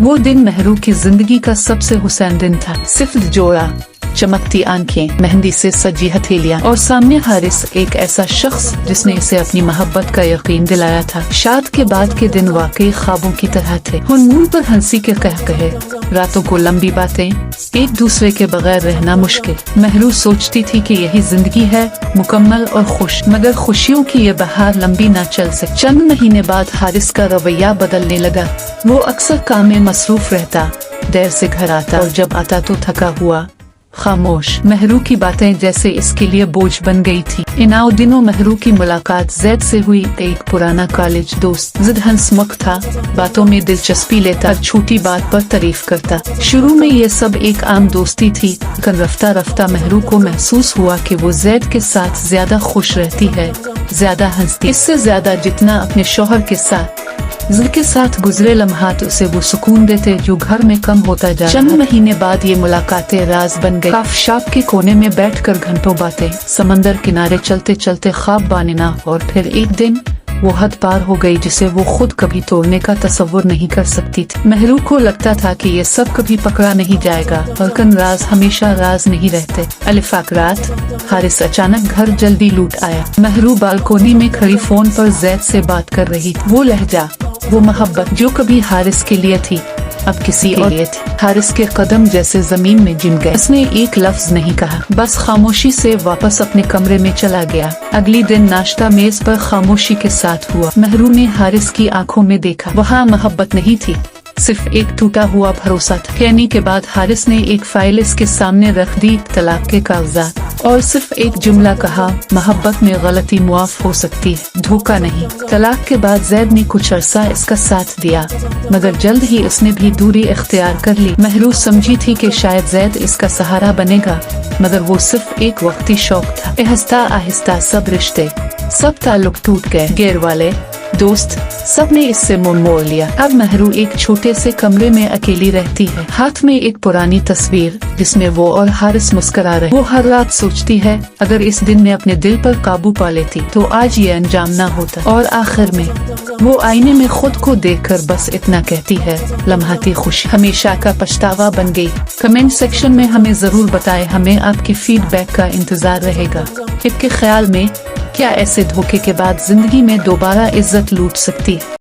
वो दिन महरू की जिंदगी का सबसे हुसैन दिन था। सिफ्त जोड़ा, चमकती आंखें, मेहंदी से सजी हथेलियां और सामने हारिस, एक ऐसा शख्स जिसने इसे अपनी मोहब्बत का यकीन दिलाया था। शादी के बाद के दिन वाकई ख्वाबों की तरह थे। मुंह पर हंसी के कहे, रातों को लंबी बातें, एक दूसरे के बगैर रहना मुश्किल। महरू सोचती थी कि यही जिंदगी है, मुकम्मल और खुश। मगर खुशियों की ये बहार लंबी ना चल सकी। चंद महीने बाद हारिस का रवैया बदलने लगा। वो अक्सर काम में मसरूफ रहता, देर से घर आता और जब आता तो थका हुआ, खामोश। महरू की बातें जैसे इसके लिए बोझ बन गई थी। इन दिनों महरू की मुलाकात जैद से हुई। एक पुराना कॉलेज दोस्त, जिद हंसमुख था, बातों में दिलचस्पी लेता, छोटी बात पर तारीफ करता। शुरू में ये सब एक आम दोस्ती थी, लेकिन रफ्ता रफ्ता महरू को महसूस हुआ कि वो जैद के साथ ज्यादा खुश रहती है, ज्यादा हंसती, इससे ज्यादा जितना अपने शौहर के साथ। जिद के साथ गुजरे लम्हात उसे वो सुकून देते जो घर में कम होता जा। चंद महीने बाद ये मुलाकातें राज बन गई। काफ शॉप के कोने में बैठकर घंटों बातें, समंदर किनारे चलते चलते ख्वाब बानना, और फिर एक दिन वो हद पार हो गई जिसे वो खुद कभी तोड़ने का तस्वुर नहीं कर सकती थी। महरू को लगता था कि ये सब कभी पकड़ा नहीं जाएगा, लेकिन राज हमेशा राज नहीं रहते। अलिफाक रात, हारिस अचानक घर जल्दी लूट आया। महरू बालकोनी में खड़ी फोन पर जैद से बात कर रही थी। वो लहजा, वो मोहब्बत जो कभी हारिस के लिए थी, अब किसी और लिए थी। हारिस के कदम जैसे जमीन में जिम गए। उसने एक लफ्ज नहीं कहा, बस खामोशी से वापस अपने कमरे में चला गया। अगली दिन नाश्ता मेज पर खामोशी के साथ हुआ। महरू ने हारिस की आंखों में देखा। वहाँ मोहब्बत नहीं थी, सिर्फ एक टूटा हुआ भरोसा था। कहने के बाद हारिस ने एक फाइल इसके सामने रख दी, तलाक के कागजात, और सिर्फ एक जुमला कहा, मोहब्बत में गलती मुआफ हो सकती है, धोखा नहीं। तलाक के बाद जैद ने कुछ अरसा इसका साथ दिया, मगर जल्द ही उसने भी दूरी इख्तियार कर ली। महरू समझी थी कि शायद जैद इसका सहारा बनेगा, मगर वो सिर्फ एक वक्ती शौक था। आहिस्ता आहिस्ता सब रिश्ते, सब ताल्लुक टूट गए। गैर वाले, दोस्त, सब ने इससे मुंह मोड़ लिया। अब महरू एक छोटे से कमरे में अकेली रहती है, हाथ में एक पुरानी तस्वीर जिसमें वो और हारिस मुस्कुरा रहे। वो हर रात सोचती है, अगर इस दिन में अपने दिल पर काबू पा लेती तो आज ये अंजाम ना होता। और आखिर में वो आईने में खुद को देखकर बस इतना कहती है, लम्हाती खुशी हमेशा का पछतावा बन गई। कमेंट सेक्शन में हमें जरूर बताएं, हमें आपके फीडबैक का इंतजार रहेगा। आपके ख्याल में क्या ऐसे धोखे के बाद जिंदगी में दोबारा इज्जत लूट सकती है?